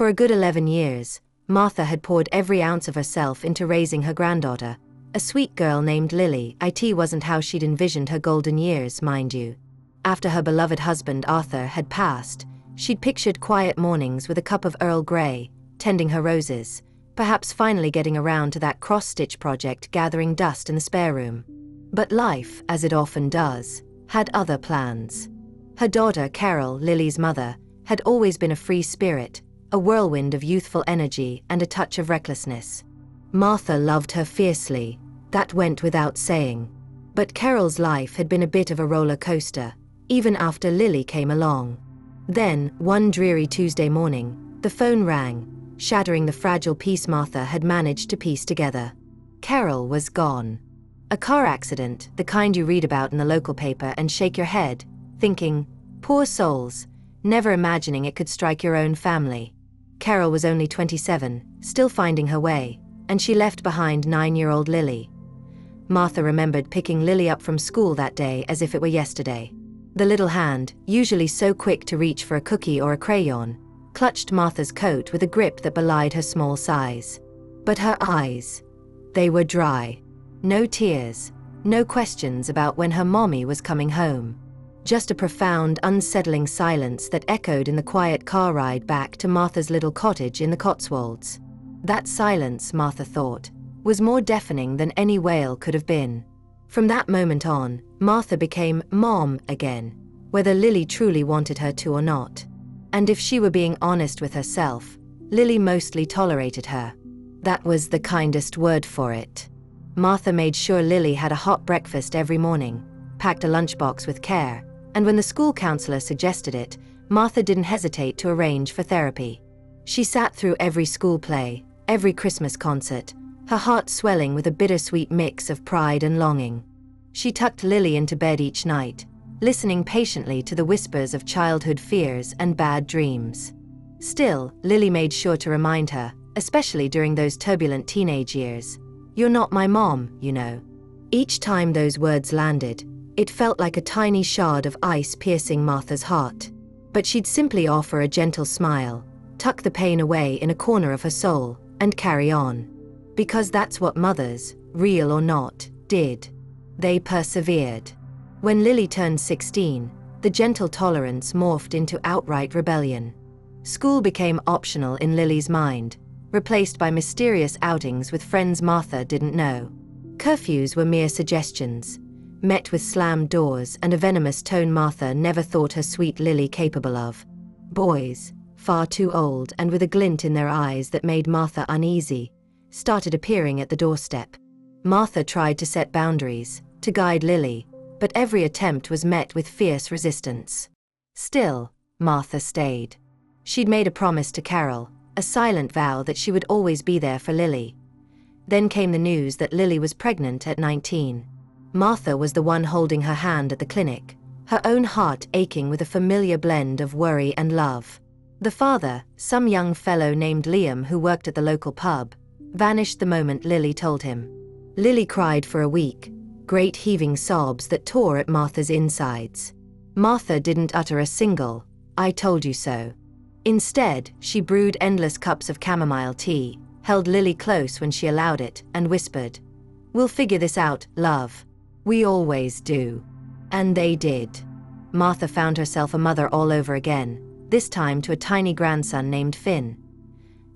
For a good 11 years, Martha had poured every ounce of herself into raising her granddaughter, a sweet girl named Lily. It wasn't how she'd envisioned her golden years, mind you. After her beloved husband Arthur had passed, she'd pictured quiet mornings with a cup of Earl Grey, tending her roses, perhaps finally getting around to that cross-stitch project gathering dust in the spare room. But life, as it often does, had other plans. Her daughter Carol, Lily's mother, had always been a free spirit, a whirlwind of youthful energy and a touch of recklessness. Martha loved her fiercely, that went without saying. But Carol's life had been a bit of a roller coaster, even after Lily came along. Then, one dreary Tuesday morning, the phone rang, shattering the fragile peace Martha had managed to piece together. Carol was gone. A car accident, the kind you read about in the local paper and shake your head, thinking, poor souls, never imagining it could strike your own family. Carol was only 27, still finding her way, and she left behind 9-year-old Lily. Martha remembered picking Lily up from school that day as if it were yesterday. The little hand, usually so quick to reach for a cookie or a crayon, clutched Martha's coat with a grip that belied her small size. But her eyes, they were dry. No tears, no questions about when her mommy was coming home. Just a profound, unsettling silence that echoed in the quiet car ride back to Martha's little cottage in the Cotswolds. That silence, Martha thought, was more deafening than any wail could have been. From that moment on, Martha became Mom again, whether Lily truly wanted her to or not. And if she were being honest with herself, Lily mostly tolerated her. That was the kindest word for it. Martha made sure Lily had a hot breakfast every morning, packed a lunchbox with care, and when the school counselor suggested it, Martha didn't hesitate to arrange for therapy. She sat through every school play, every Christmas concert, her heart swelling with a bittersweet mix of pride and longing. She tucked Lily into bed each night, listening patiently to the whispers of childhood fears and bad dreams. Still, Lily made sure to remind her, especially during those turbulent teenage years, "You're not my mom, you know." Each time those words landed, it felt like a tiny shard of ice piercing Martha's heart. But she'd simply offer a gentle smile, tuck the pain away in a corner of her soul, and carry on. Because that's what mothers, real or not, did. They persevered. When Lily turned 16, the gentle tolerance morphed into outright rebellion. School became optional in Lily's mind, replaced by mysterious outings with friends Martha didn't know. Curfews were mere suggestions, met with slammed doors and a venomous tone Martha never thought her sweet Lily capable of. Boys, far too old and with a glint in their eyes that made Martha uneasy, started appearing at the doorstep. Martha tried to set boundaries, to guide Lily, but every attempt was met with fierce resistance. Still, Martha stayed. She'd made a promise to Carol, a silent vow that she would always be there for Lily. Then came the news that Lily was pregnant at 19. Martha was the one holding her hand at the clinic, her own heart aching with a familiar blend of worry and love. The father, some young fellow named Liam who worked at the local pub, vanished the moment Lily told him. Lily cried for a week, great heaving sobs that tore at Martha's insides. Martha didn't utter a single, "I told you so." Instead, she brewed endless cups of chamomile tea, held Lily close when she allowed it, and whispered, "We'll figure this out, love. We always do." And they did. Martha found herself a mother all over again, this time to a tiny grandson named Finn.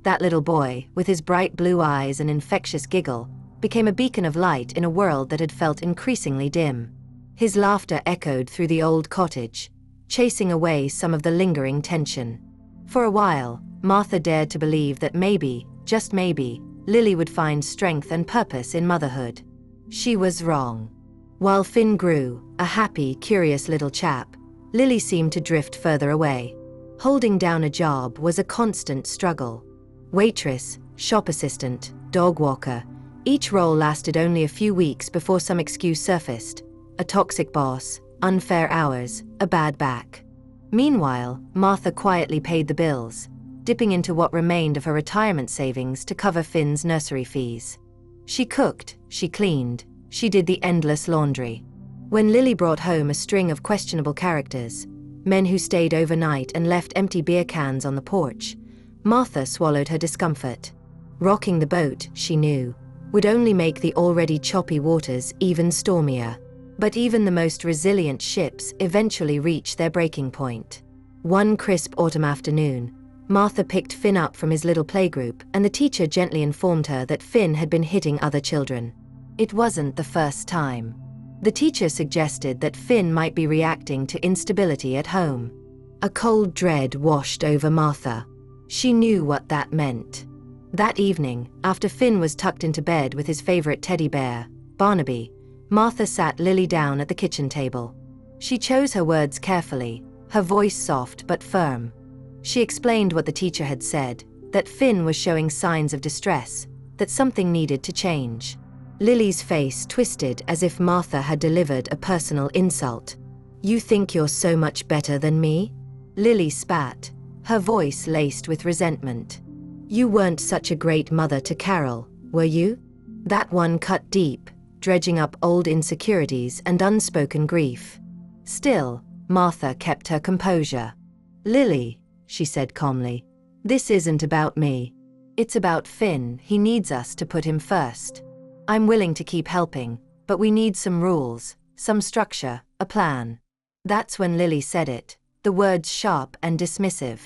That little boy, with his bright blue eyes and infectious giggle, became a beacon of light in a world that had felt increasingly dim. His laughter echoed through the old cottage, chasing away some of the lingering tension. For a while, Martha dared to believe that maybe, just maybe, Lily would find strength and purpose in motherhood. She was wrong. While Finn grew, a happy, curious little chap, Lily seemed to drift further away. Holding down a job was a constant struggle. Waitress, shop assistant, dog walker, each role lasted only a few weeks before some excuse surfaced: a toxic boss, unfair hours, a bad back. Meanwhile, Martha quietly paid the bills, dipping into what remained of her retirement savings to cover Finn's nursery fees. She cooked, she cleaned, she did the endless laundry. When Lily brought home a string of questionable characters, men who stayed overnight and left empty beer cans on the porch, Martha swallowed her discomfort. Rocking the boat, she knew, would only make the already choppy waters even stormier. But even the most resilient ships eventually reach their breaking point. One crisp autumn afternoon, Martha picked Finn up from his little playgroup, and the teacher gently informed her that Finn had been hitting other children. It wasn't the first time. The teacher suggested that Finn might be reacting to instability at home. A cold dread washed over Martha. She knew what that meant. That evening, after Finn was tucked into bed with his favorite teddy bear, Barnaby, Martha sat Lily down at the kitchen table. She chose her words carefully, her voice soft but firm. She explained what the teacher had said, that Finn was showing signs of distress, that something needed to change. Lily's face twisted as if Martha had delivered a personal insult. "You think you're so much better than me?" Lily spat, her voice laced with resentment. "You weren't such a great mother to Carol, were you?" That one cut deep, dredging up old insecurities and unspoken grief. Still, Martha kept her composure. "Lily," she said calmly, "this isn't about me. It's about Finn. He needs us to put him first. I'm willing to keep helping, but we need some rules, some structure, a plan." That's when Lily said it, the words sharp and dismissive.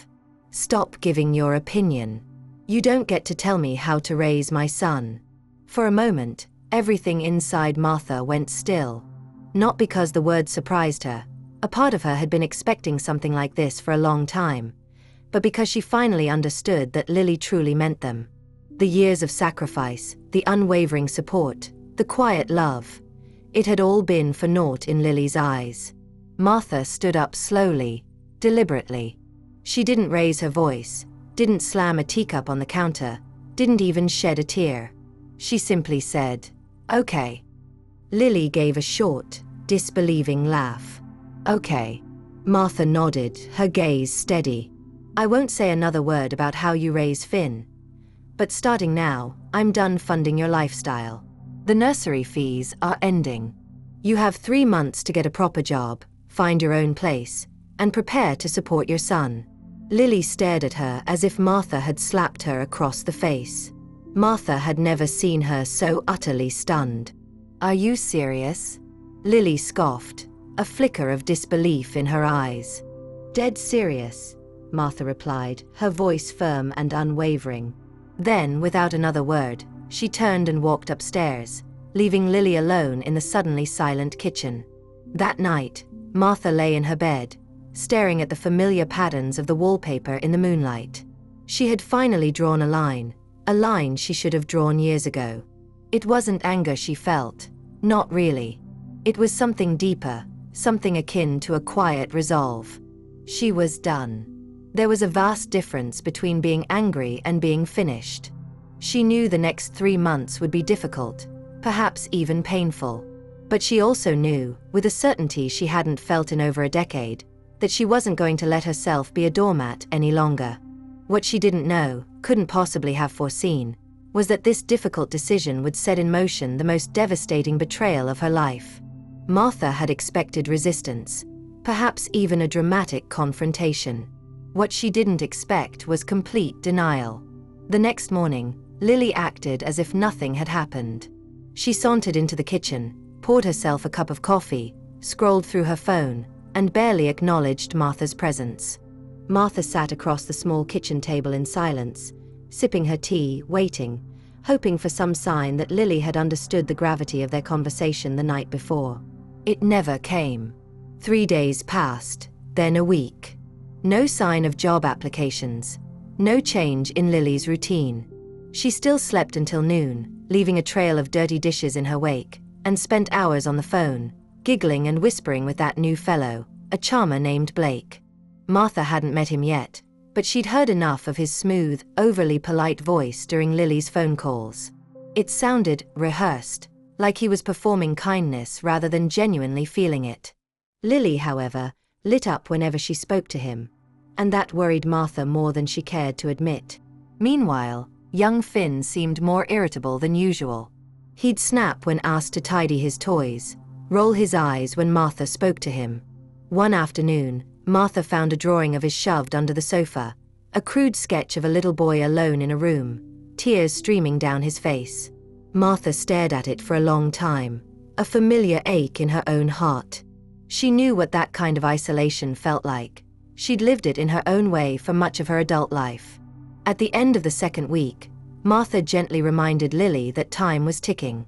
"Stop giving your opinion. You don't get to tell me how to raise my son." For a moment, everything inside Martha went still. Not because the words surprised her. A part of her had been expecting something like this for a long time, but because she finally understood that Lily truly meant them. The years of sacrifice, the unwavering support, the quiet love. It had all been for naught in Lily's eyes. Martha stood up slowly, deliberately. She didn't raise her voice, didn't slam a teacup on the counter, didn't even shed a tear. She simply said, "Okay." Lily gave a short, disbelieving laugh. "Okay." Martha nodded, her gaze steady. "I won't say another word about how you raise Finn. But starting now, I'm done funding your lifestyle. The nursery fees are ending. You have 3 months to get a proper job, find your own place, and prepare to support your son." Lily stared at her as if Martha had slapped her across the face. Martha had never seen her so utterly stunned. "Are you serious?" Lily scoffed, a flicker of disbelief in her eyes. "Dead serious," Martha replied, her voice firm and unwavering. Then, without another word, she turned and walked upstairs, leaving Lily alone in the suddenly silent kitchen. That night, Martha lay in her bed, staring at the familiar patterns of the wallpaper in the moonlight. She had finally drawn a line she should have drawn years ago. It wasn't anger she felt, not really. It was something deeper, something akin to a quiet resolve. She was done. There was a vast difference between being angry and being finished. She knew the next 3 months would be difficult, perhaps even painful. But she also knew, with a certainty she hadn't felt in over a decade, that she wasn't going to let herself be a doormat any longer. What she didn't know, couldn't possibly have foreseen, was that this difficult decision would set in motion the most devastating betrayal of her life. Martha had expected resistance, perhaps even a dramatic confrontation. What she didn't expect was complete denial. The next morning, Lily acted as if nothing had happened. She sauntered into the kitchen, poured herself a cup of coffee, scrolled through her phone, and barely acknowledged Martha's presence. Martha sat across the small kitchen table in silence, sipping her tea, waiting, hoping for some sign that Lily had understood the gravity of their conversation the night before. It never came. 3 days passed, then a week. No sign of job applications. No change in Lily's routine. She still slept until noon, leaving a trail of dirty dishes in her wake, and spent hours on the phone, giggling and whispering with that new fellow, a charmer named Blake. Martha hadn't met him yet, but she'd heard enough of his smooth, overly polite voice during Lily's phone calls. It sounded rehearsed, like he was performing kindness rather than genuinely feeling it. Lily, however, lit up whenever she spoke to him, and that worried Martha more than she cared to admit. Meanwhile, young Finn seemed more irritable than usual. He'd snap when asked to tidy his toys, roll his eyes when Martha spoke to him. One afternoon, Martha found a drawing of his shoved under the sofa, A crude sketch of a little boy alone in a room, tears streaming down his face. Martha stared at it for a long time, a familiar ache in her own heart. She knew what that kind of isolation felt like. She'd lived it in her own way for much of her adult life. At the end of the second week, Martha gently reminded Lily that time was ticking.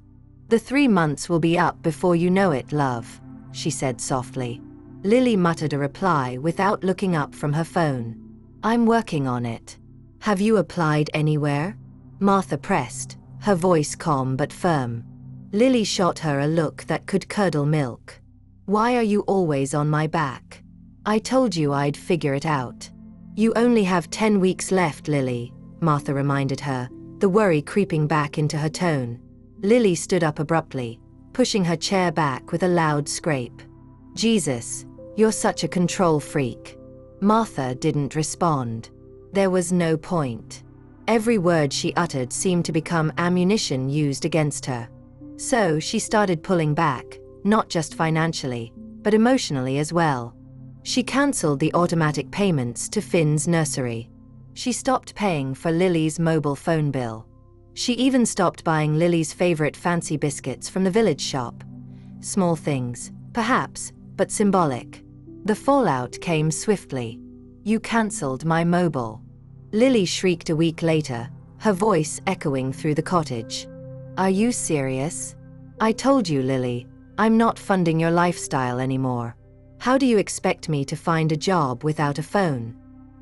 "The 3 months will be up before you know it, love," she said softly. Lily muttered a reply without looking up from her phone. "I'm working on it." "Have you applied anywhere?" Martha pressed, her voice calm but firm. Lily shot her a look that could curdle milk. "Why are you always on my back? I told you I'd figure it out." "You only have 10 weeks left, Lily," Martha reminded her, the worry creeping back into her tone. Lily stood up abruptly, pushing her chair back with a loud scrape. "Jesus, you're such a control freak." Martha didn't respond. There was no point. Every word she uttered seemed to become ammunition used against her. So she started pulling back, not just financially, but emotionally as well. She cancelled the automatic payments to Finn's nursery. She stopped paying for Lily's mobile phone bill. She even stopped buying Lily's favorite fancy biscuits from the village shop. Small things, perhaps, but symbolic. The fallout came swiftly. "You cancelled my mobile." Lily shrieked a week later, her voice echoing through the cottage. "Are you serious? I told you, Lily, I'm not funding your lifestyle anymore. How do you expect me to find a job without a phone?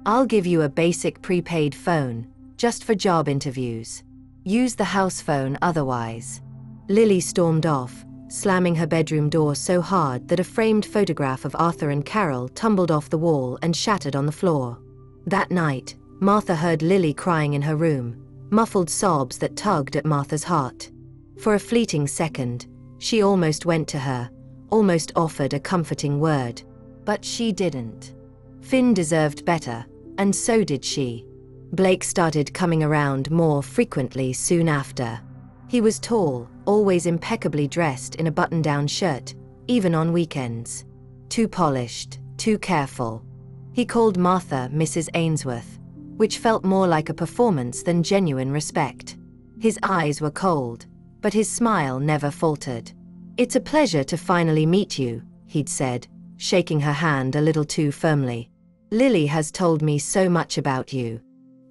I'll give you a basic prepaid phone, just for job interviews. Use the house phone otherwise." Lily stormed off, slamming her bedroom door so hard that a framed photograph of Arthur and Carol tumbled off the wall and shattered on the floor. That night, Martha heard Lily crying in her room, muffled sobs that tugged at Martha's heart. For a fleeting second, she almost went to her, almost offered a comforting word. But she didn't. Finn deserved better, and so did she. Blake started coming around more frequently soon after. He was tall, always impeccably dressed in a button-down shirt, even on weekends. Too polished, too careful. He called Martha Mrs. Ainsworth, which felt more like a performance than genuine respect. His eyes were cold, but his smile never faltered. "It's a pleasure to finally meet you," he'd said, shaking her hand a little too firmly. "Lily has told me so much about you."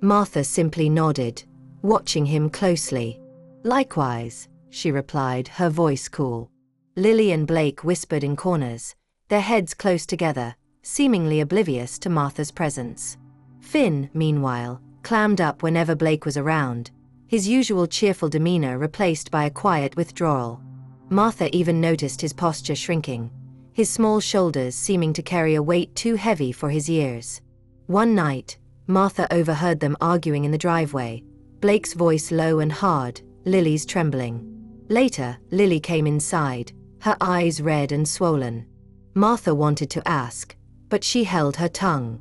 Martha simply nodded, watching him closely. "Likewise," she replied, her voice cool. Lily and Blake whispered in corners, their heads close together, seemingly oblivious to Martha's presence. Finn, meanwhile, clammed up whenever Blake was around, his usual cheerful demeanor replaced by a quiet withdrawal. Martha even noticed his posture shrinking, his small shoulders seeming to carry a weight too heavy for his years. One night, Martha overheard them arguing in the driveway, Blake's voice low and hard, Lily's trembling. Later, Lily came inside, her eyes red and swollen. Martha wanted to ask, but she held her tongue.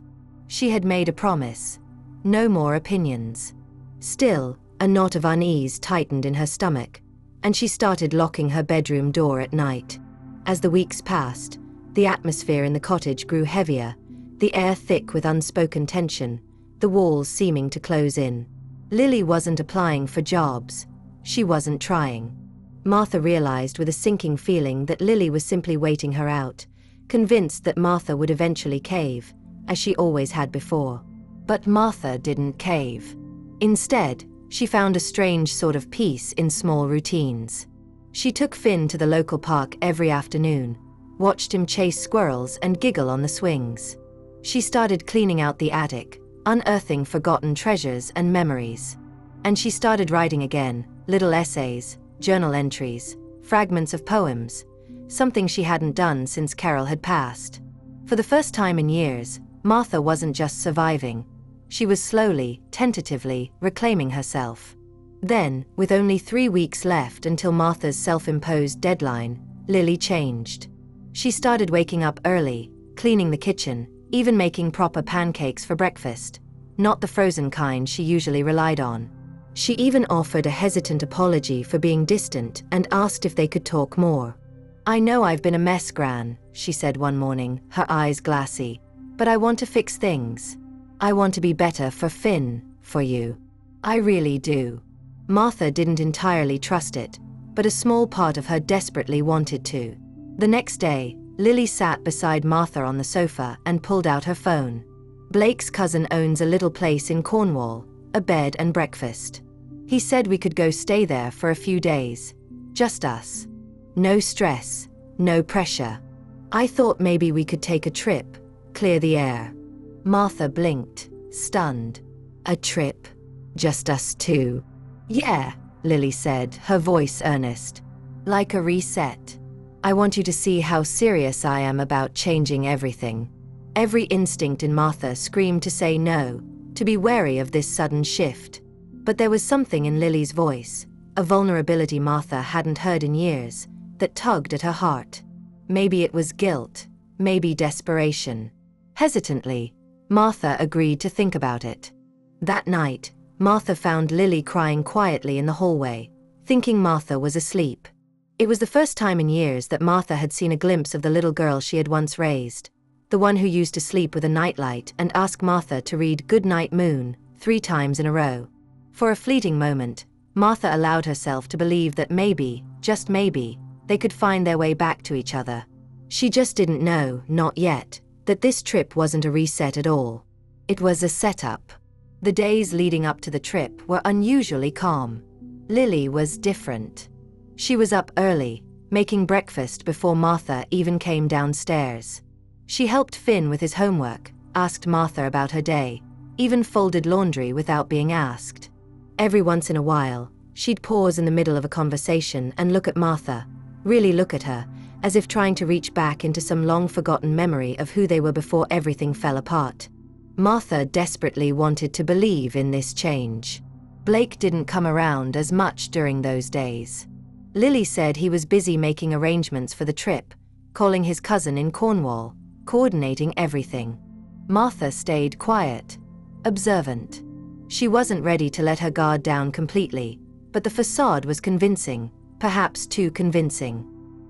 She had made a promise. No more opinions. Still, a knot of unease tightened in her stomach, and she started locking her bedroom door at night. As the weeks passed, the atmosphere in the cottage grew heavier, the air thick with unspoken tension, the walls seeming to close in. Lily wasn't applying for jobs. She wasn't trying. Martha realized with a sinking feeling that Lily was simply waiting her out, convinced that Martha would eventually cave, as she always had before. But Martha didn't cave. Instead, she found a strange sort of peace in small routines. She took Finn to the local park every afternoon, watched him chase squirrels and giggle on the swings. She started cleaning out the attic, unearthing forgotten treasures and memories. And she started writing again, little essays, journal entries, fragments of poems, something she hadn't done since Carol had passed. For the first time in years, Martha wasn't just surviving. She was slowly, tentatively, reclaiming herself. Then, with only 3 weeks left until Martha's self-imposed deadline, Lily changed. She started waking up early, cleaning the kitchen, even making proper pancakes for breakfast, not the frozen kind she usually relied on. She even offered a hesitant apology for being distant and asked if they could talk more. "I know I've been a mess, Gran," she said one morning, her eyes glassy, "but I want to fix things." I want to be better for Finn, for you. I really do. Martha didn't entirely trust it, but a small part of her desperately wanted to. The next day, Lily sat beside Martha on the sofa and pulled out her phone. Blake's cousin owns a little place in Cornwall, a bed and breakfast. He said we could go stay there for a few days. Just us. No stress, no pressure. I thought maybe we could take a trip, clear the air. Martha blinked, stunned. A trip? Just us two? Yeah, Lily said, her voice earnest. Like a reset. I want you to see how serious I am about changing everything. Every instinct in Martha screamed to say no, to be wary of this sudden shift. But there was something in Lily's voice, a vulnerability Martha hadn't heard in years, that tugged at her heart. Maybe it was guilt, maybe desperation. Hesitantly, Martha agreed to think about it. That night, Martha found Lily crying quietly in the hallway, thinking Martha was asleep. It was the first time in years that Martha had seen a glimpse of the little girl she had once raised, the one who used to sleep with a nightlight and ask Martha to read "Good Night Moon" 3 times in a row. For a fleeting moment, Martha allowed herself to believe that maybe, just maybe, they could find their way back to each other. She just didn't know, not yet, that this trip wasn't a reset at all. It was a setup. The days leading up to the trip were unusually calm. Lily was different. She was up early, making breakfast before Martha even came downstairs. She helped Finn with his homework, asked Martha about her day, even folded laundry without being asked. Every once in a while, she'd pause in the middle of a conversation and look at Martha, really look at her, as if trying to reach back into some long-forgotten memory of who they were before everything fell apart. Martha desperately wanted to believe in this change. Blake didn't come around as much during those days. Lily said he was busy making arrangements for the trip, calling his cousin in Cornwall, coordinating everything. Martha stayed quiet, observant. She wasn't ready to let her guard down completely, but the facade was convincing, perhaps too convincing.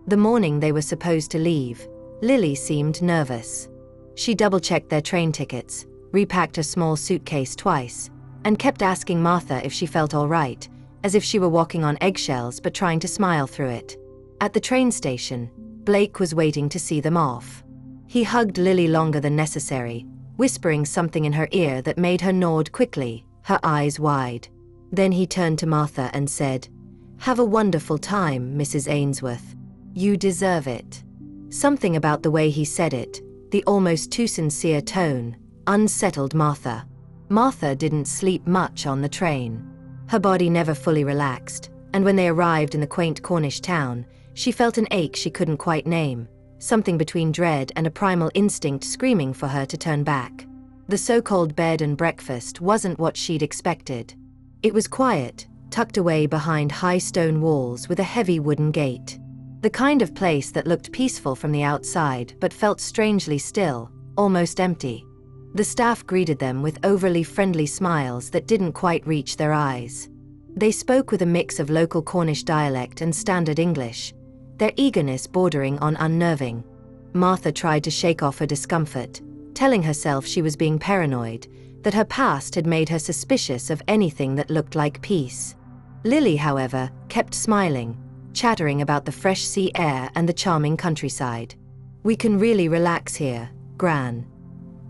The morning they were supposed to leave, Lily seemed nervous. She double-checked their train tickets, repacked her small suitcase twice, and kept asking Martha if she felt all right, as if she were walking on eggshells but trying to smile through it. At the train station, Blake was waiting to see them off. He hugged Lily longer than necessary, whispering something in her ear that made her nod quickly, her eyes wide. Then he turned to Martha and said, "Have a wonderful time, Mrs. Ainsworth. You deserve it." Something about the way he said it, the almost too sincere tone, unsettled Martha. Martha didn't sleep much on the train. Her body never fully relaxed, and when they arrived in the quaint Cornish town, she felt an ache she couldn't quite name, something between dread and a primal instinct screaming for her to turn back. The so-called bed and breakfast wasn't what she'd expected. It was quiet, tucked away behind high stone walls with a heavy wooden gate. The kind of place that looked peaceful from the outside but felt strangely still, almost empty. The staff greeted them with overly friendly smiles that didn't quite reach their eyes. They spoke with a mix of local Cornish dialect and standard English, their eagerness bordering on unnerving. Martha tried to shake off her discomfort, telling herself she was being paranoid, that her past had made her suspicious of anything that looked like peace. Lily, however, kept smiling, chattering about the fresh sea air and the charming countryside. "We can really relax here, Gran.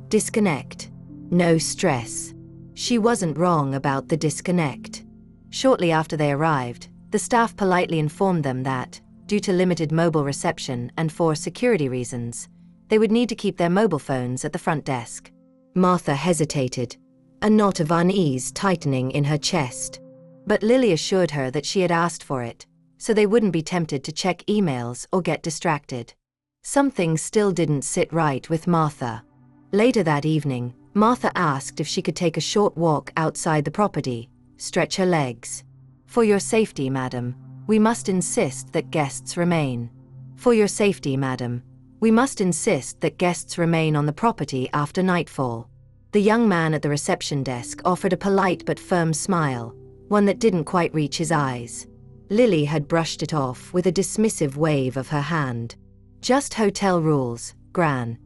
Disconnect. No stress." She wasn't wrong about the disconnect. Shortly after they arrived, the staff politely informed them that, due to limited mobile reception and for security reasons, they would need to keep their mobile phones at the front desk. Martha hesitated, a knot of unease tightening in her chest. But Lily assured her that she had asked for it, so they wouldn't be tempted to check emails or get distracted. Something still didn't sit right with Martha. Later that evening, Martha asked if she could take a short walk outside the property, stretch her legs. "For your safety, madam, we must insist that guests remain. For your safety, madam, we must insist that guests remain on the property after nightfall." The young man at the reception desk offered a polite but firm smile, one that didn't quite reach his eyes. Lily had brushed it off with a dismissive wave of her hand. "Just hotel rules, Gran.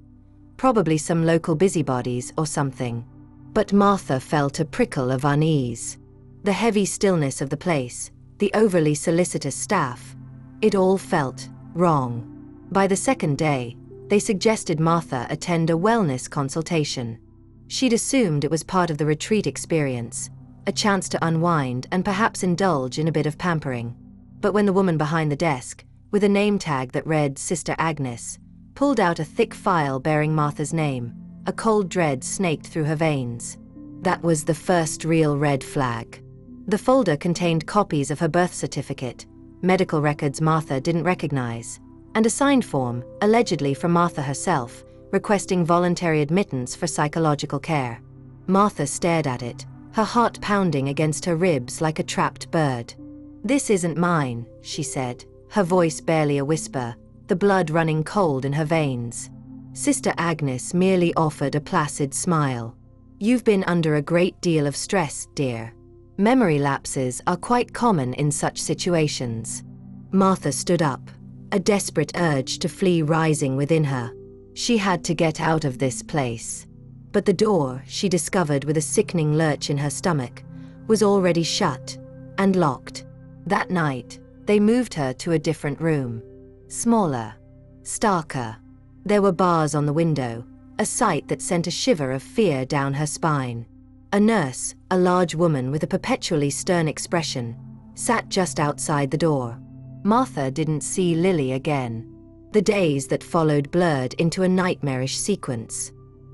Probably some local busybodies or something." But Martha felt a prickle of unease. The heavy stillness of the place, the overly solicitous staff, it all felt wrong. By the second day, they suggested Martha attend a wellness consultation. She'd assumed it was part of the retreat experience, a chance to unwind and perhaps indulge in a bit of pampering. But when the woman behind the desk, with a name tag that read Sister Agnes, pulled out a thick file bearing Martha's name, a cold dread snaked through her veins. That was the first real red flag. The folder contained copies of her birth certificate, medical records Martha didn't recognize, and a signed form, allegedly from Martha herself, requesting voluntary admittance for psychological care. Martha stared at it, her heart pounding against her ribs like a trapped bird. "This isn't mine," she said, her voice barely a whisper, the blood running cold in her veins. Sister Agnes merely offered a placid smile. "You've been under a great deal of stress, dear. Memory lapses are quite common in such situations." Martha stood up, a desperate urge to flee rising within her. She had to get out of this place. But the door, she discovered with a sickening lurch in her stomach, was already shut and locked. That night, they moved her to a different room. Smaller, starker. There were bars on the window, a sight that sent a shiver of fear down her spine. A nurse, a large woman with a perpetually stern expression, sat just outside the door. Martha didn't see Lily again. The days that followed blurred into a nightmarish sequence.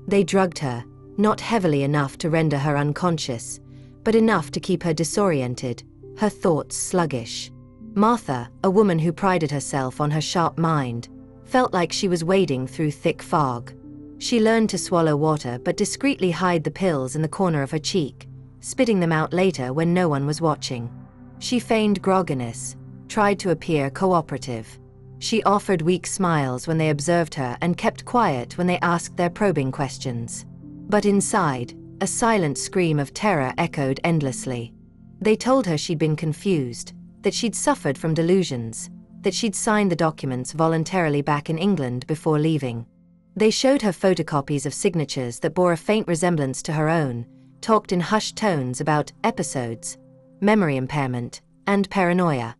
They drugged her, not heavily enough to render her unconscious, but enough to keep her disoriented, her thoughts sluggish. Martha, a woman who prided herself on her sharp mind, felt like she was wading through thick fog. She learned to swallow water but discreetly hide the pills in the corner of her cheek, spitting them out later when no one was watching. She feigned grogginess, tried to appear cooperative. She offered weak smiles when they observed her and kept quiet when they asked their probing questions. But inside, a silent scream of terror echoed endlessly. They told her she'd been confused, that she'd suffered from delusions, that she'd signed the documents voluntarily back in England before leaving. They showed her photocopies of signatures that bore a faint resemblance to her own, talked in hushed tones about episodes, memory impairment, and paranoia.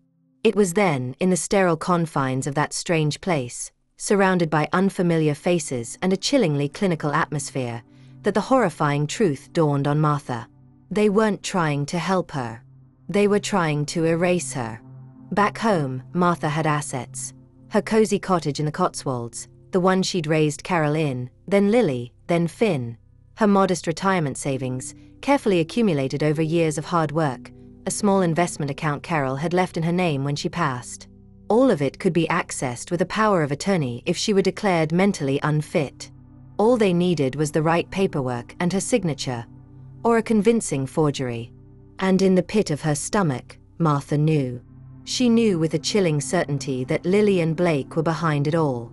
It was then, in the sterile confines of that strange place, surrounded by unfamiliar faces and a chillingly clinical atmosphere, that the horrifying truth dawned on Martha. They weren't trying to help her. They were trying to erase her. Back home, Martha had assets. Her cozy cottage in the Cotswolds, the one she'd raised Carol in, then Lily, then Finn. Her modest retirement savings, carefully accumulated over years of hard work, a small investment account Carol had left in her name when she passed. All of it could be accessed with a power of attorney if she were declared mentally unfit. All they needed was the right paperwork and her signature, or a convincing forgery. And in the pit of her stomach, Martha knew. She knew with a chilling certainty that Lily and Blake were behind it all.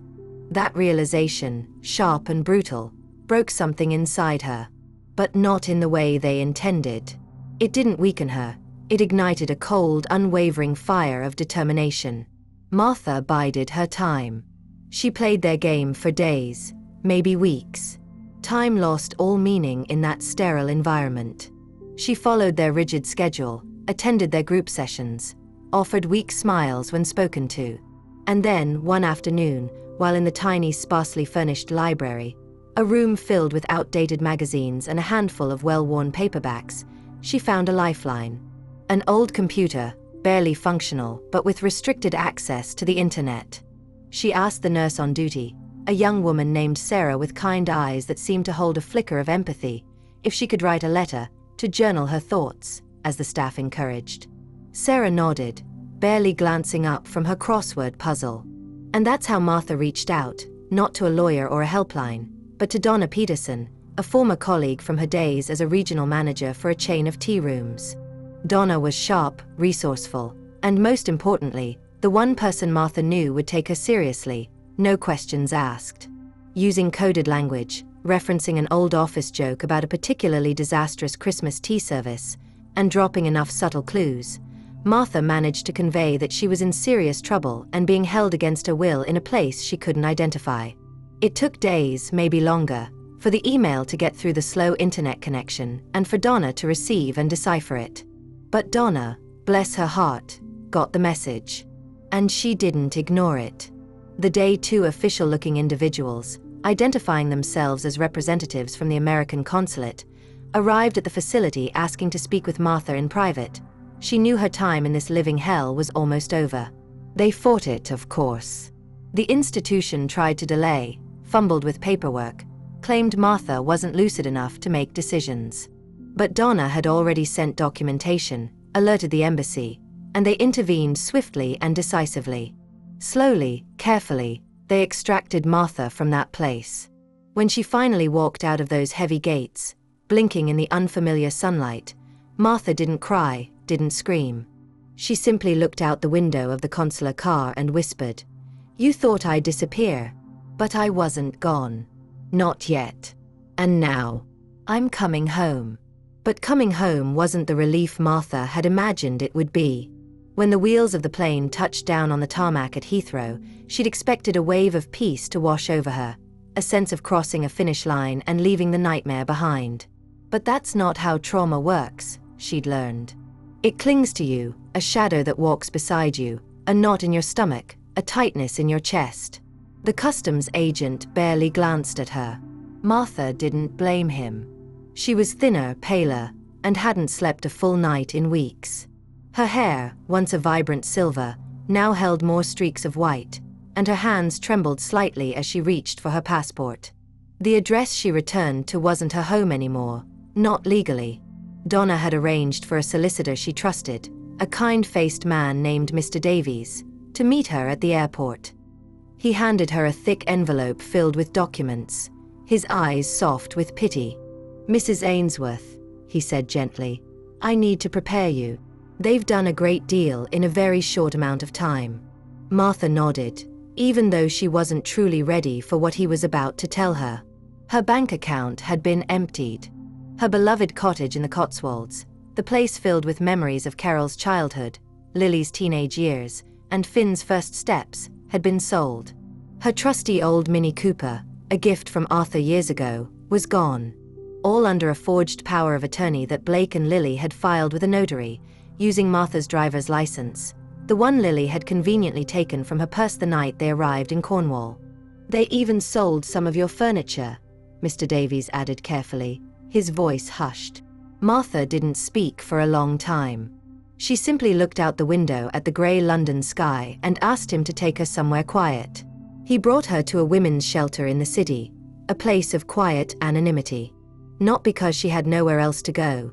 That realization, sharp and brutal, broke something inside her. But not in the way they intended. It didn't weaken her. It ignited a cold, unwavering fire of determination. Martha bided her time. She played their game for days, maybe weeks. Time lost all meaning in that sterile environment. She followed their rigid schedule, attended their group sessions, offered weak smiles when spoken to. And then, one afternoon, while in the tiny, sparsely furnished library, a room filled with outdated magazines and a handful of well-worn paperbacks, she found a lifeline. An old computer, barely functional, but with restricted access to the internet. She asked the nurse on duty, a young woman named Sarah with kind eyes that seemed to hold a flicker of empathy, if she could write a letter, to journal her thoughts, as the staff encouraged. Sarah nodded, barely glancing up from her crossword puzzle. And that's how Martha reached out, not to a lawyer or a helpline, but to Donna Peterson, a former colleague from her days as a regional manager for a chain of tea rooms. Donna was sharp, resourceful, and most importantly, the one person Martha knew would take her seriously, no questions asked. Using coded language, referencing an old office joke about a particularly disastrous Christmas tea service, and dropping enough subtle clues, Martha managed to convey that she was in serious trouble and being held against her will in a place she couldn't identify. It took days, maybe longer, for the email to get through the slow internet connection, and for Donna to receive and decipher it. But Donna, bless her heart, got the message. And she didn't ignore it. The day two official-looking individuals, identifying themselves as representatives from the American consulate, arrived at the facility asking to speak with Martha in private. She knew her time in this living hell was almost over. They fought it, of course. The institution tried to delay, fumbled with paperwork, claimed Martha wasn't lucid enough to make decisions. But Donna had already sent documentation, alerted the embassy, and they intervened swiftly and decisively. Slowly, carefully, they extracted Martha from that place. When she finally walked out of those heavy gates, blinking in the unfamiliar sunlight, Martha didn't cry, didn't scream. She simply looked out the window of the consular car and whispered, "You thought I'd disappear, but I wasn't gone. Not yet. And now, I'm coming home." But coming home wasn't the relief Martha had imagined it would be. When the wheels of the plane touched down on the tarmac at Heathrow, she'd expected a wave of peace to wash over her, a sense of crossing a finish line and leaving the nightmare behind. But that's not how trauma works, she'd learned. It clings to you, a shadow that walks beside you, a knot in your stomach, a tightness in your chest. The customs agent barely glanced at her. Martha didn't blame him. She was thinner, paler, and hadn't slept a full night in weeks. Her hair, once a vibrant silver, now held more streaks of white, and her hands trembled slightly as she reached for her passport. The address she returned to wasn't her home anymore, not legally. Donna had arranged for a solicitor she trusted, a kind-faced man named Mr. Davies, to meet her at the airport. He handed her a thick envelope filled with documents, his eyes soft with pity. "Mrs. Ainsworth," he said gently, "I need to prepare you. They've done a great deal in a very short amount of time." Martha nodded, even though she wasn't truly ready for what he was about to tell her. Her bank account had been emptied. Her beloved cottage in the Cotswolds, the place filled with memories of Carol's childhood, Lily's teenage years, and Finn's first steps, had been sold. Her trusty old Mini Cooper, a gift from Arthur years ago, was gone. All under a forged power of attorney that Blake and Lily had filed with a notary, using Martha's driver's license, the one Lily had conveniently taken from her purse the night they arrived in Cornwall. "They even sold some of your furniture," Mr. Davies added carefully, his voice hushed. Martha didn't speak for a long time. She simply looked out the window at the grey London sky and asked him to take her somewhere quiet. He brought her to a women's shelter in the city, a place of quiet anonymity. Not because she had nowhere else to go.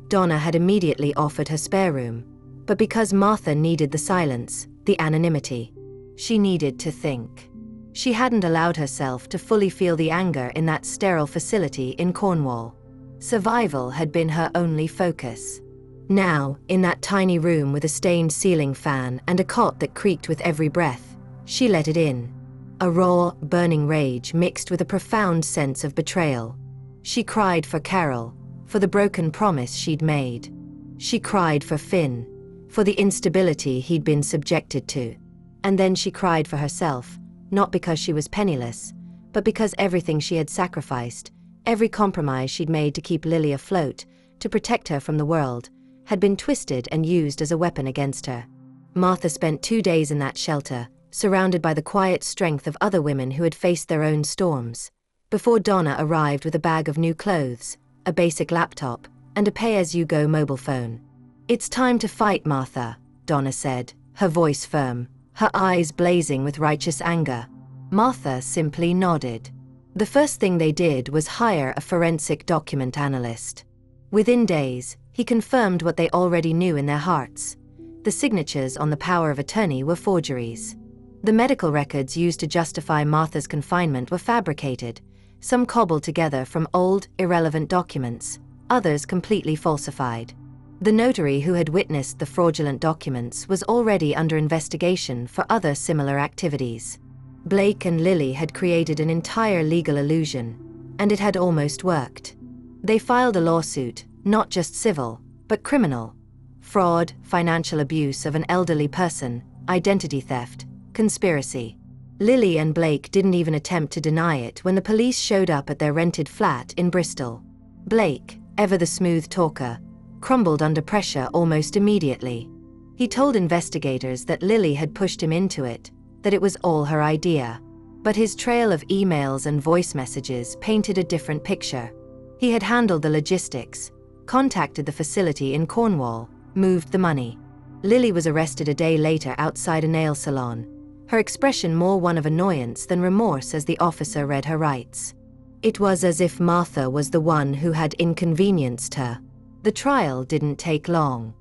Donna had immediately offered her spare room, but because Martha needed the silence, the anonymity. She needed to think. She hadn't allowed herself to fully feel the anger in that sterile facility in Cornwall. Survival had been her only focus. Now, in that tiny room with a stained ceiling fan and a cot that creaked with every breath, she let it in. A raw, burning rage mixed with a profound sense of betrayal. She cried for Carol, for the broken promise she'd made. She cried for Finn, for the instability he'd been subjected to. And then she cried for herself, not because she was penniless, but because everything she had sacrificed, every compromise she'd made to keep Lily afloat, to protect her from the world, had been twisted and used as a weapon against her. Martha spent 2 days in that shelter, surrounded by the quiet strength of other women who had faced their own storms, before Donna arrived with a bag of new clothes, a basic laptop, and a pay-as-you-go mobile phone. "It's time to fight, Martha," Donna said, her voice firm, her eyes blazing with righteous anger. Martha simply nodded. The first thing they did was hire a forensic document analyst. Within days, he confirmed what they already knew in their hearts. The signatures on the power of attorney were forgeries. The medical records used to justify Martha's confinement were fabricated, some cobbled together from old, irrelevant documents, others completely falsified. The notary who had witnessed the fraudulent documents was already under investigation for other similar activities. Blake and Lily had created an entire legal illusion, and it had almost worked. They filed a lawsuit, not just civil, but criminal. Fraud, financial abuse of an elderly person, identity theft, conspiracy. Lily and Blake didn't even attempt to deny it when the police showed up at their rented flat in Bristol. Blake, ever the smooth talker, crumbled under pressure almost immediately. He told investigators that Lily had pushed him into it, that it was all her idea. But his trail of emails and voice messages painted a different picture. He had handled the logistics, contacted the facility in Cornwall, moved the money. Lily was arrested a day later outside a nail salon, her expression more one of annoyance than remorse as the officer read her rights. It was as if Martha was the one who had inconvenienced her. The trial didn't take long.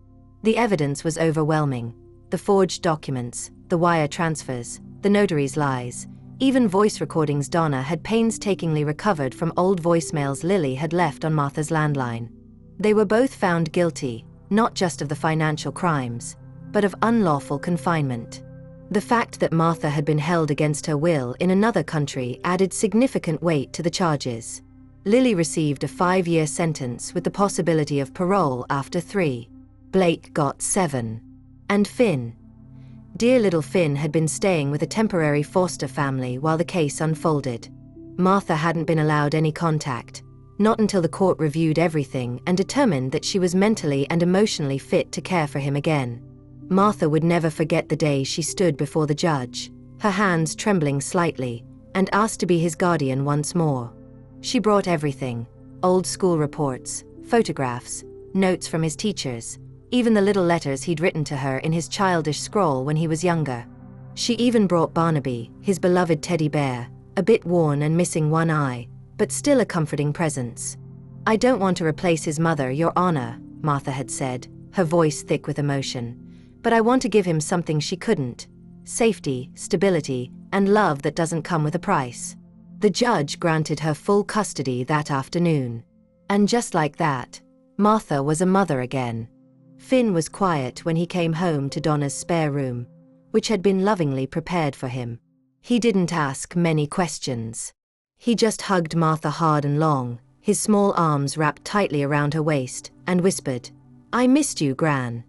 The evidence was overwhelming. The forged documents, the wire transfers, the notary's lies, even voice recordings Donna had painstakingly recovered from old voicemails Lily had left on Martha's landline. They were both found guilty, not just of the financial crimes, but of unlawful confinement. The fact that Martha had been held against her will in another country added significant weight to the charges. Lily received a 5-year sentence with the possibility of parole after 3. Blake got 7. And Finn. Dear little Finn had been staying with a temporary foster family while the case unfolded. Martha hadn't been allowed any contact, not until the court reviewed everything and determined that she was mentally and emotionally fit to care for him again. Martha would never forget the day she stood before the judge, her hands trembling slightly, and asked to be his guardian once more. She brought everything: old school reports, photographs, notes from his teachers, even the little letters he'd written to her in his childish scrawl when he was younger. She even brought Barnaby, his beloved teddy bear, a bit worn and missing one eye, but still a comforting presence. "I don't want to replace his mother, Your Honor," Martha had said, her voice thick with emotion. "But I want to give him something she couldn't: safety, stability, and love that doesn't come with a price." The judge granted her full custody that afternoon. And just like that, Martha was a mother again. Finn was quiet when he came home to Donna's spare room, which had been lovingly prepared for him. He didn't ask many questions. He just hugged Martha hard and long, his small arms wrapped tightly around her waist, and whispered, "I missed you, Gran."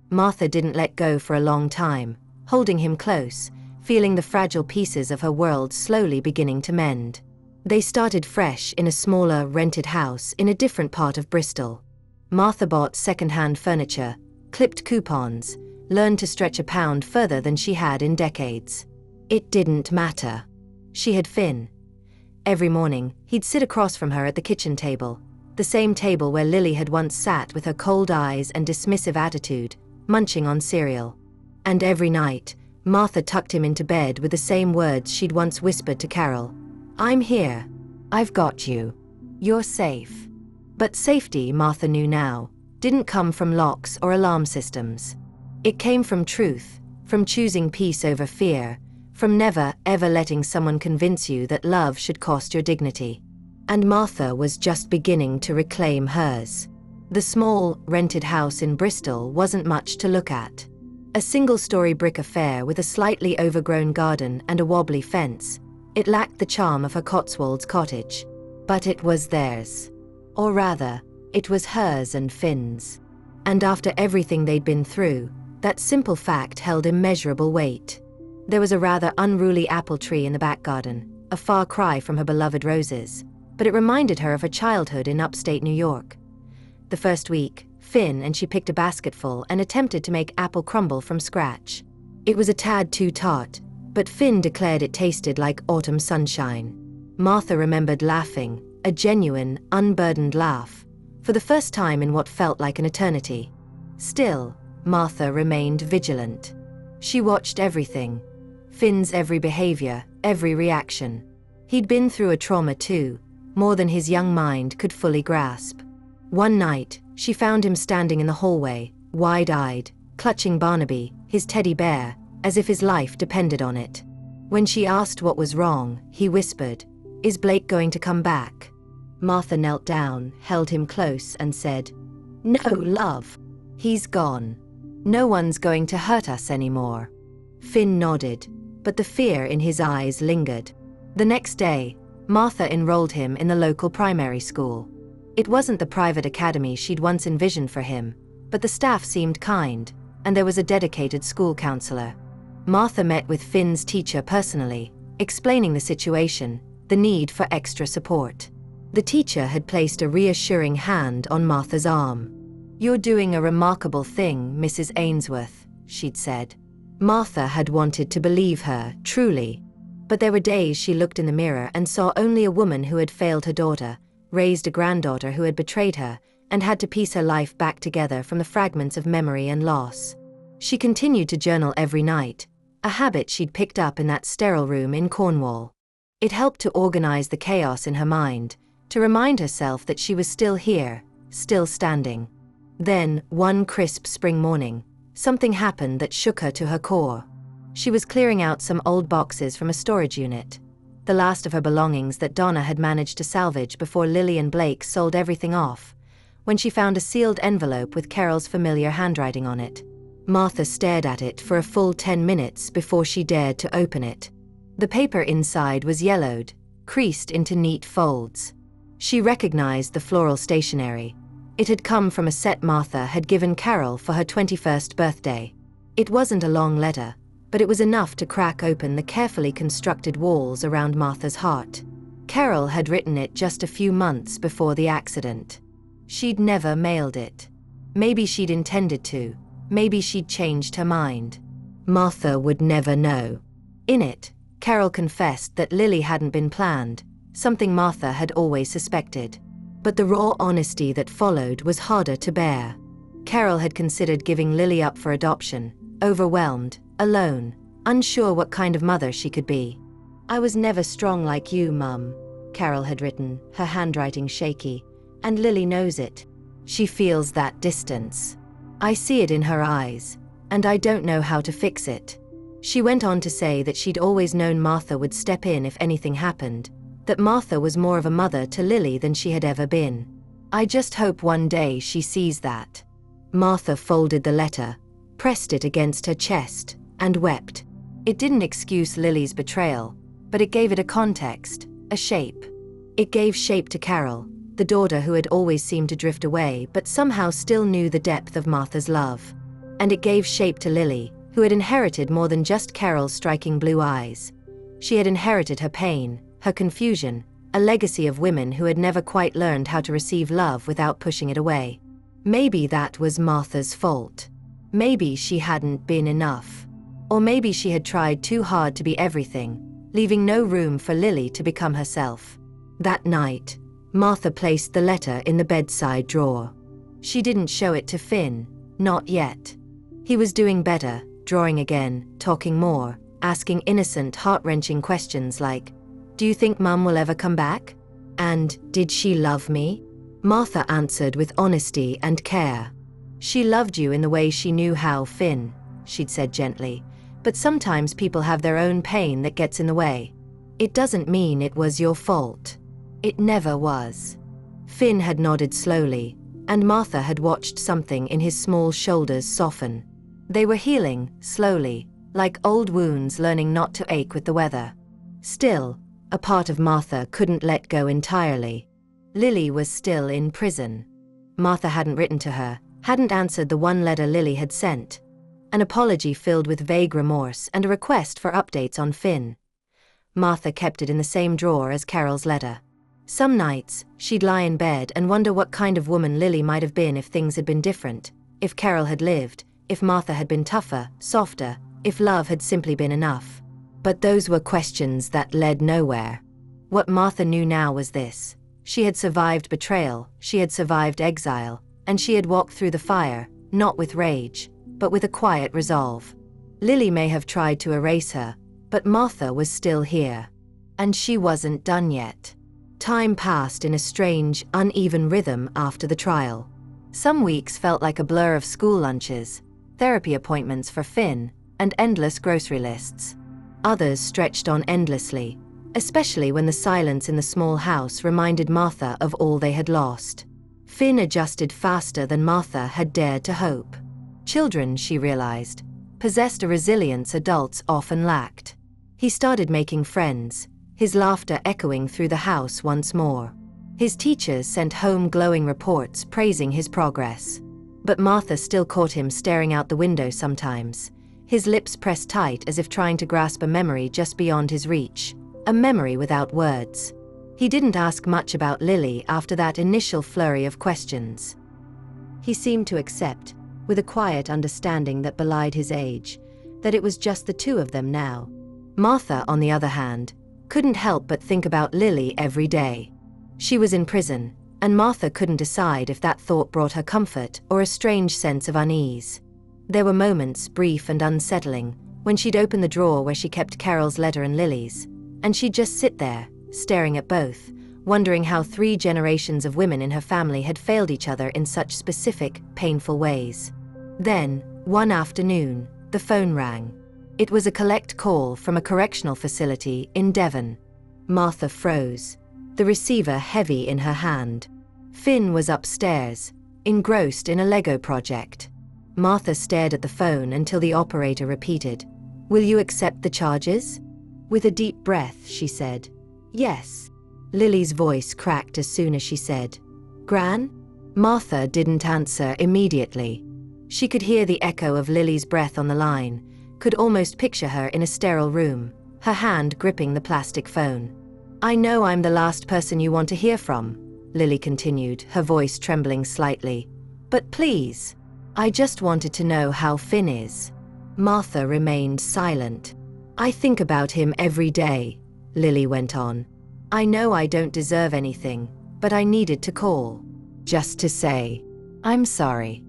Martha didn't let go for a long time, holding him close, feeling the fragile pieces of her world slowly beginning to mend. They started fresh in a smaller, rented house in a different part of Bristol. Martha bought second-hand furniture, clipped coupons, learned to stretch a pound further than she had in decades. It didn't matter. She had Finn. Every morning, he'd sit across from her at the kitchen table, the same table where Lily had once sat with her cold eyes and dismissive attitude, munching on cereal. And every night, Martha tucked him into bed with the same words she'd once whispered to Carol: "I'm here. I've got you. You're safe." But safety, Martha knew now, didn't come from locks or alarm systems. It came from truth, from choosing peace over fear, from never, ever letting someone convince you that love should cost your dignity. And Martha was just beginning to reclaim hers. The small, rented house in Bristol wasn't much to look at. A single-story brick affair with a slightly overgrown garden and a wobbly fence. It lacked the charm of her Cotswolds cottage. But it was theirs. Or rather, it was hers and Finn's. And after everything they'd been through, that simple fact held immeasurable weight. There was a rather unruly apple tree in the back garden, a far cry from her beloved roses, but it reminded her of her childhood in upstate New York. The first week, Finn and she picked a basketful and attempted to make apple crumble from scratch. It was a tad too tart, but Finn declared it tasted like autumn sunshine. Martha remembered laughing, a genuine, unburdened laugh, for the first time in what felt like an eternity. Still, Martha remained vigilant. She watched everything: Finn's every behavior, every reaction. He'd been through a trauma too, more than his young mind could fully grasp. One night, she found him standing in the hallway, wide-eyed, clutching Barnaby, his teddy bear, as if his life depended on it. When she asked what was wrong, he whispered, "Is Blake going to come back?" Martha knelt down, held him close, and said, "No, love. He's gone. No one's going to hurt us anymore." Finn nodded, but the fear in his eyes lingered. The next day, Martha enrolled him in the local primary school. It wasn't the private academy she'd once envisioned for him, but the staff seemed kind, and there was a dedicated school counselor. Martha met with Finn's teacher personally, explaining the situation, the need for extra support. The teacher had placed a reassuring hand on Martha's arm. "You're doing a remarkable thing, Mrs. Ainsworth," she'd said. Martha had wanted to believe her, truly. But there were days she looked in the mirror and saw only a woman who had failed her daughter, raised a granddaughter who had betrayed her, and had to piece her life back together from the fragments of memory and loss. She continued to journal every night, a habit she'd picked up in that sterile room in Cornwall. It helped to organize the chaos in her mind, to remind herself that she was still here, still standing. Then, one crisp spring morning, something happened that shook her to her core. She was clearing out some old boxes from a storage unit, the last of her belongings that Donna had managed to salvage before Lily and Blake sold everything off, when she found a sealed envelope with Carol's familiar handwriting on it. Martha stared at it for a full 10 minutes before she dared to open it. The paper inside was yellowed, creased into neat folds. She recognized the floral stationery. It had come from a set Martha had given Carol for her 21st birthday. It wasn't a long letter, but it was enough to crack open the carefully constructed walls around Martha's heart. Carol had written it just a few months before the accident. She'd never mailed it. Maybe she'd intended to. Maybe she'd changed her mind. Martha would never know. In it, Carol confessed that Lily hadn't been planned, something Martha had always suspected. But the raw honesty that followed was harder to bear. Carol had considered giving Lily up for adoption, overwhelmed, alone, unsure what kind of mother she could be. "I was never strong like you, Mum," Carol had written, her handwriting shaky. "And Lily knows it. She feels that distance. I see it in her eyes, and I don't know how to fix it." She went on to say that she'd always known Martha would step in if anything happened, that Martha was more of a mother to Lily than she had ever been. "I just hope one day she sees that." Martha folded the letter, pressed it against her chest, and wept. It didn't excuse Lily's betrayal, but it gave it a context, a shape. It gave shape to Carol, the daughter who had always seemed to drift away but somehow still knew the depth of Martha's love. And it gave shape to Lily, who had inherited more than just Carol's striking blue eyes. She had inherited her pain, her confusion, a legacy of women who had never quite learned how to receive love without pushing it away. Maybe that was Martha's fault. Maybe she hadn't been enough. Or maybe she had tried too hard to be everything, leaving no room for Lily to become herself. That night, Martha placed the letter in the bedside drawer. She didn't show it to Finn, not yet. He was doing better, drawing again, talking more, asking innocent, heart-wrenching questions like, "Do you think Mum will ever come back?" And, "Did she love me?" Martha answered with honesty and care. "She loved you in the way she knew how, Finn," she'd said gently, "but sometimes people have their own pain that gets in the way. It doesn't mean it was your fault. It never was." Finn had nodded slowly, and Martha had watched something in his small shoulders soften. They were healing, slowly, like old wounds learning not to ache with the weather. Still, a part of Martha couldn't let go entirely. Lily was still in prison. Martha hadn't written to her, hadn't answered the one letter Lily had sent. An apology filled with vague remorse and a request for updates on Finn. Martha kept it in the same drawer as Carol's letter. Some nights, she'd lie in bed and wonder what kind of woman Lily might have been if things had been different, if Carol had lived, if Martha had been tougher, softer, if love had simply been enough. But those were questions that led nowhere. What Martha knew now was this: she had survived betrayal, she had survived exile, and she had walked through the fire, not with rage, but with a quiet resolve. Lily may have tried to erase her, but Martha was still here. And she wasn't done yet. Time passed in a strange, uneven rhythm after the trial. Some weeks felt like a blur of school lunches, therapy appointments for Finn, and endless grocery lists. Others stretched on endlessly, especially when the silence in the small house reminded Martha of all they had lost. Finn adjusted faster than Martha had dared to hope. Children, she realized, possessed a resilience adults often lacked. He started making friends, his laughter echoing through the house once more. His teachers sent home glowing reports praising his progress. But Martha still caught him staring out the window sometimes, His lips pressed tight as if trying to grasp a memory just beyond his reach, a memory without words. He didn't ask much about Lily after that initial flurry of questions. He seemed to accept, with a quiet understanding that belied his age, that it was just the two of them now. Martha, on the other hand, couldn't help but think about Lily every day. She was in prison, and Martha couldn't decide if that thought brought her comfort or a strange sense of unease. There were moments, brief and unsettling, when she'd open the drawer where she kept Carol's letter and Lily's, and she'd just sit there, staring at both, wondering how 3 generations of women in her family had failed each other in such specific, painful ways. Then, one afternoon, the phone rang. It was a collect call from a correctional facility in Devon. Martha froze, the receiver heavy in her hand. Finn was upstairs, engrossed in a Lego project. Martha stared at the phone until the operator repeated, "Will you accept the charges?" With a deep breath, she said, "Yes." Lily's voice cracked as soon as she said, "Gran?" Martha didn't answer immediately. She could hear the echo of Lily's breath on the line, could almost picture her in a sterile room, her hand gripping the plastic phone. "I know I'm the last person you want to hear from," Lily continued, her voice trembling slightly. "But please, I just wanted to know how Finn is." Martha remained silent. "I think about him every day," Lily went on. "I know I don't deserve anything, but I needed to call. Just to say, I'm sorry."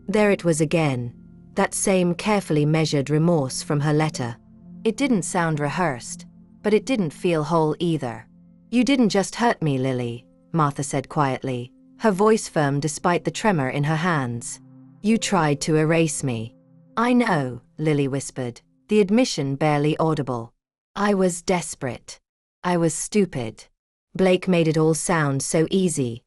There it was again, that same carefully measured remorse from her letter. It didn't sound rehearsed, but it didn't feel whole either. "You didn't just hurt me, Lily," Martha said quietly, her voice firm despite the tremor in her hands. "You tried to erase me." "I know," Lily whispered, the admission barely audible. "I was desperate. I was stupid. Blake made it all sound so easy,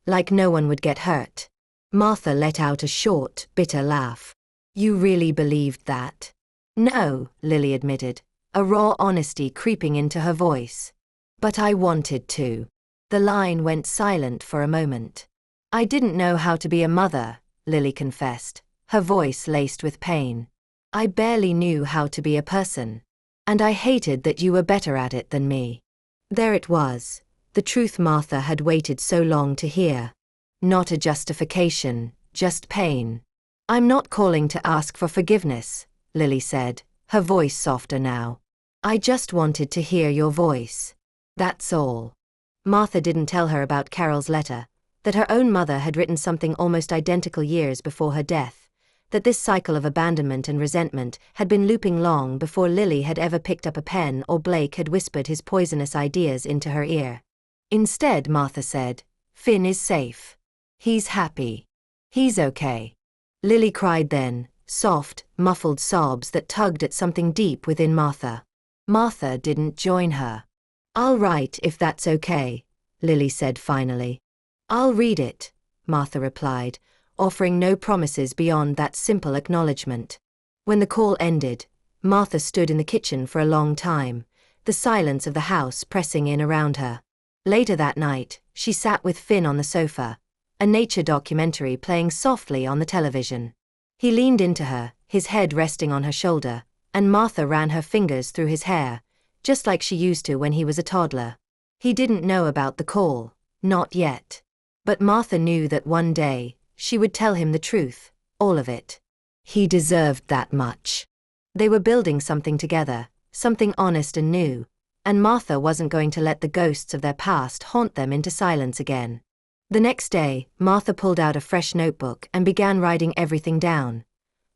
like no one would get hurt." Martha let out a short, bitter laugh. "You really believed that?" "No," Lily admitted, a raw honesty creeping into her voice. "But I wanted to." The line went silent for a moment. "I didn't know how to be a mother," Lily confessed, her voice laced with pain. "I barely knew how to be a person. And I hated that you were better at it than me." There it was, the truth Martha had waited so long to hear. Not a justification, just pain. "I'm not calling to ask for forgiveness," Lily said, her voice softer now. "I just wanted to hear your voice. That's all." Martha didn't tell her about Carol's letter, that her own mother had written something almost identical years before her death, that this cycle of abandonment and resentment had been looping long before Lily had ever picked up a pen or Blake had whispered his poisonous ideas into her ear. Instead, Martha said, "Finn is safe. He's happy. He's okay." Lily cried then, soft, muffled sobs that tugged at something deep within Martha. Martha didn't join her. "I'll write if that's okay," Lily said finally. "I'll read it," Martha replied, offering no promises beyond that simple acknowledgement. When the call ended, Martha stood in the kitchen for a long time, the silence of the house pressing in around her. Later that night, she sat with Finn on the sofa, a nature documentary playing softly on the television. He leaned into her, his head resting on her shoulder, and Martha ran her fingers through his hair, just like she used to when he was a toddler. He didn't know about the call, not yet. But Martha knew that one day, she would tell him the truth, all of it. He deserved that much. They were building something together, something honest and new, and Martha wasn't going to let the ghosts of their past haunt them into silence again. The next day, Martha pulled out a fresh notebook and began writing everything down.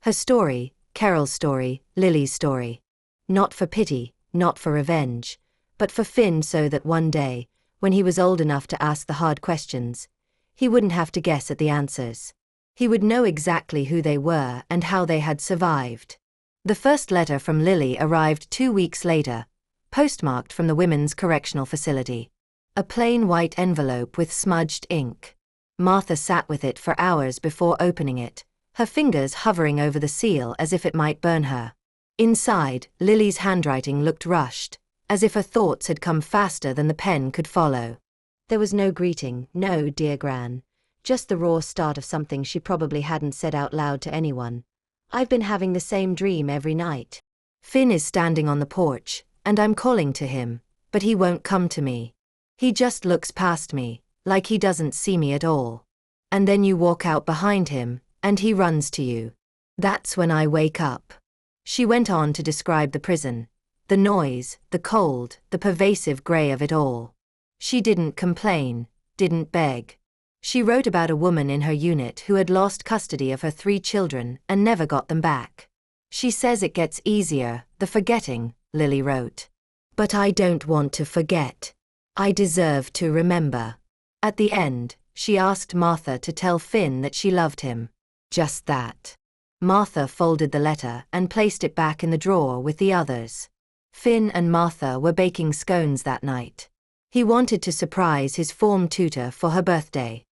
Her story, Carol's story, Lily's story. Not for pity, not for revenge, but for Finn, so that one day, when he was old enough to ask the hard questions, he wouldn't have to guess at the answers. He would know exactly who they were and how they had survived. The first letter from Lily arrived 2 weeks later, postmarked from the Women's Correctional Facility. A plain white envelope with smudged ink. Martha sat with it for hours before opening it, her fingers hovering over the seal as if it might burn her. Inside, Lily's handwriting looked rushed, as if her thoughts had come faster than the pen could follow. There was no greeting, no "Dear Gran," just the raw start of something she probably hadn't said out loud to anyone. I've been having the same dream every night. Finn is standing on the porch, and I'm calling to him, but he won't come to me. He just looks past me, like he doesn't see me at all. And then you walk out behind him, and he runs to you. That's when I wake up." She went on to describe the prison, the noise, the cold, the pervasive grey of it all. She didn't complain, didn't beg. She wrote about a woman in her unit who had lost custody of her 3 children and never got them back. "She says it gets easier, the forgetting," Lily wrote. "But I don't want to forget. I deserve to remember." At the end, she asked Martha to tell Finn that she loved him. Just that. Martha folded the letter and placed it back in the drawer with the others. Finn and Martha were baking scones that night. He wanted to surprise his form tutor for her birthday.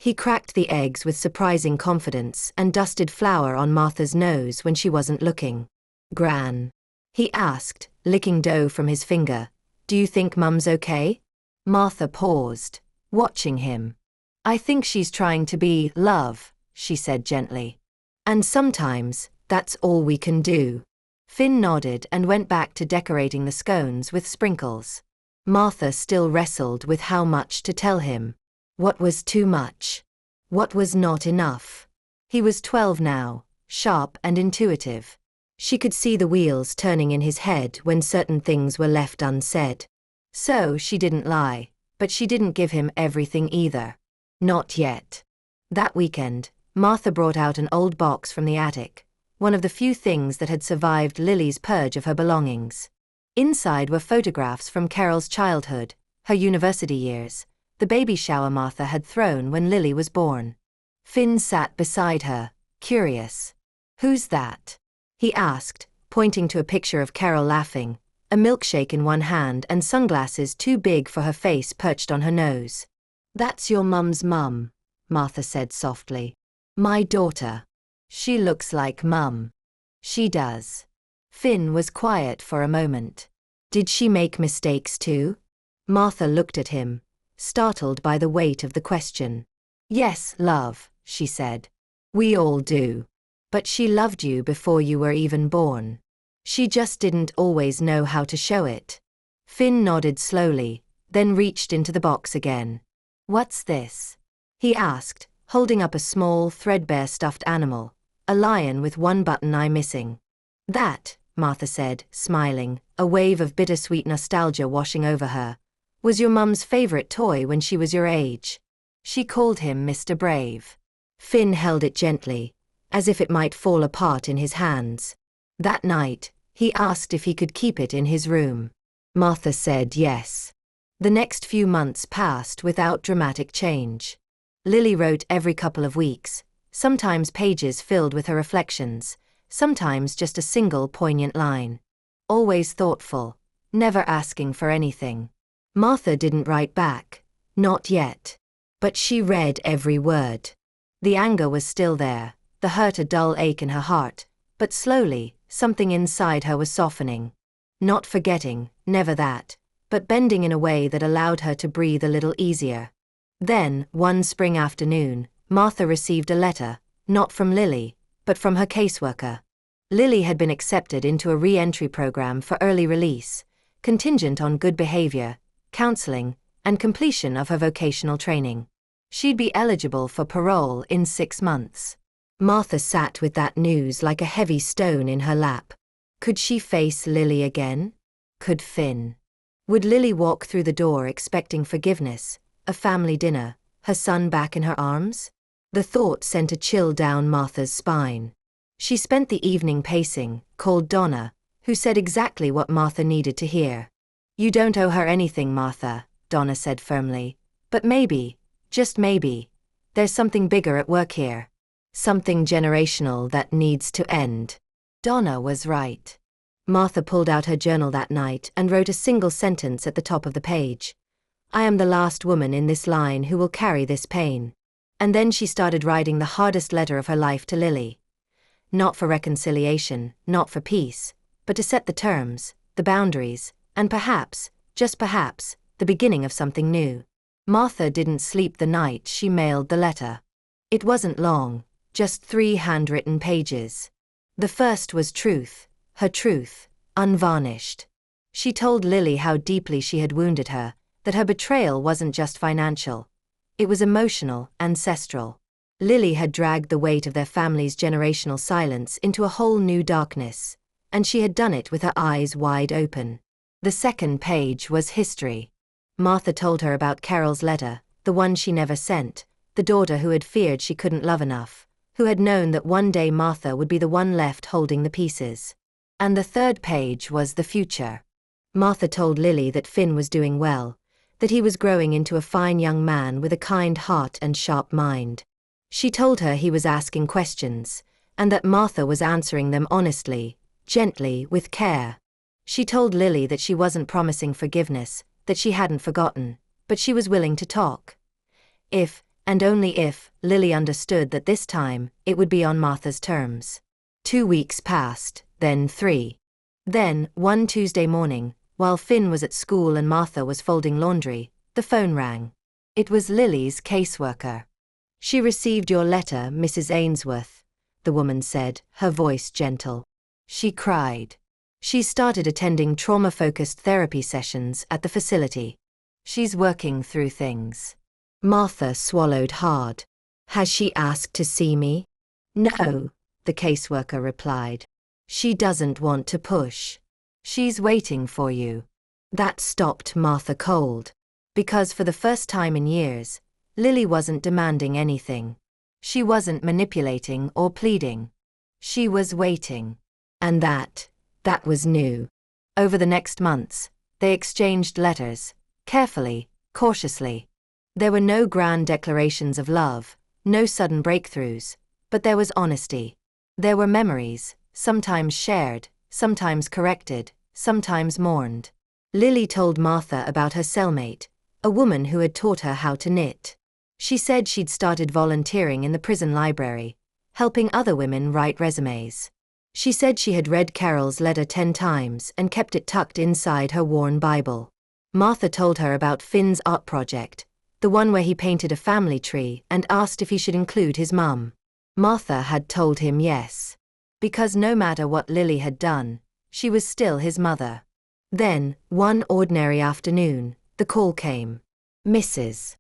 He cracked the eggs with surprising confidence and dusted flour on Martha's nose when she wasn't looking. "Gran," he asked, licking dough from his finger, "do you think Mum's okay?" Martha paused, watching him. "I think she's trying to be love," she said gently. "And sometimes, that's all we can do." Finn nodded and went back to decorating the scones with sprinkles. Martha still wrestled with how much to tell him. What was too much? What was not enough? He was 12 now, sharp and intuitive. She could see the wheels turning in his head when certain things were left unsaid. So she didn't lie, but she didn't give him everything either. Not yet. That weekend, Martha brought out an old box from the attic, one of the few things that had survived Lily's purge of her belongings. Inside were photographs from Carol's childhood, her university years, the baby shower Martha had thrown when Lily was born. Finn sat beside her, curious. "Who's that?" he asked, pointing to a picture of Carol laughing, a milkshake in one hand and sunglasses too big for her face perched on her nose. "That's your mum's mum," Martha said softly. "My daughter. She looks like Mum." "She does." Finn was quiet for a moment. "Did she make mistakes too?" Martha looked at him, startled by the weight of the question. "Yes, love," she said. "We all do. But she loved you before you were even born. She just didn't always know how to show it." Finn nodded slowly, then reached into the box again. "What's this?" he asked, holding up a small, threadbare stuffed animal, a lion with one button eye missing. "That," Martha said, smiling, a wave of bittersweet nostalgia washing over her, "was your mum's favorite toy when she was your age. She called him Mr. Brave." Finn held it gently, as if it might fall apart in his hands. That night, he asked if he could keep it in his room. Martha said yes. The next few months passed without dramatic change. Lily wrote every couple of weeks, sometimes pages filled with her reflections, sometimes just a single poignant line. Always thoughtful, never asking for anything. Martha didn't write back, not yet. But she read every word. The anger was still there, the hurt a dull ache in her heart, but slowly, something inside her was softening. Not forgetting, never that, but bending in a way that allowed her to breathe a little easier. Then, one spring afternoon, Martha received a letter, not from Lily, but from her caseworker. Lily had been accepted into a re-entry program for early release, contingent on good behavior, counseling, and completion of her vocational training. She'd be eligible for parole in 6 months. Martha sat with that news like a heavy stone in her lap. Could she face Lily again? Could Finn? Would Lily walk through the door expecting forgiveness, a family dinner, her son back in her arms? The thought sent a chill down Martha's spine. She spent the evening pacing, called Donna, who said exactly what Martha needed to hear. "You don't owe her anything, Martha," Donna said firmly. "But maybe, just maybe, there's something bigger at work here. Something generational that needs to end." Donna was right. Martha pulled out her journal that night and wrote a single sentence at the top of the page. "I am the last woman in this line who will carry this pain." And then she started writing the hardest letter of her life to Lily. Not for reconciliation, not for peace, but to set the terms, the boundaries, and perhaps, just perhaps, the beginning of something new. Martha didn't sleep the night she mailed the letter. It wasn't long, just 3 handwritten pages. The first was truth, her truth, unvarnished. She told Lily how deeply she had wounded her, that her betrayal wasn't just financial. It was emotional, ancestral. Lily had dragged the weight of their family's generational silence into a whole new darkness, and she had done it with her eyes wide open. The second page was history. Martha told her about Carol's letter, the one she never sent, the daughter who had feared she couldn't love enough, who had known that one day Martha would be the one left holding the pieces. And the third page was the future. Martha told Lily that Finn was doing well, that he was growing into a fine young man with a kind heart and sharp mind. She told her he was asking questions, and that Martha was answering them honestly, gently, with care. She told Lily that she wasn't promising forgiveness, that she hadn't forgotten, but she was willing to talk. If, and only if, Lily understood that this time, it would be on Martha's terms. 2 weeks passed, then 3. Then, one Tuesday morning, while Finn was at school and Martha was folding laundry, the phone rang. It was Lily's caseworker. "She received your letter, Mrs. Ainsworth," the woman said, her voice gentle. She cried. She started attending trauma-focused therapy sessions at the facility. She's working through things. Martha swallowed hard. "Has she asked to see me?" "No," the caseworker replied. "She doesn't want to push. She's waiting for you." That stopped Martha cold. Because for the first time in years, Lily wasn't demanding anything. She wasn't manipulating or pleading. She was waiting. And that was new. Over the next months, they exchanged letters, carefully, cautiously. There were no grand declarations of love, no sudden breakthroughs, but there was honesty. There were memories, sometimes shared, sometimes corrected, sometimes mourned. Lily told Martha about her cellmate, a woman who had taught her how to knit. She said she'd started volunteering in the prison library, helping other women write resumes. She said she had read Carol's letter 10 times and kept it tucked inside her worn Bible. Martha told her about Finn's art project, the one where he painted a family tree and asked if he should include his mum. Martha had told him yes. Because no matter what Lily had done, she was still his mother. Then, one ordinary afternoon, the call came. "Mrs.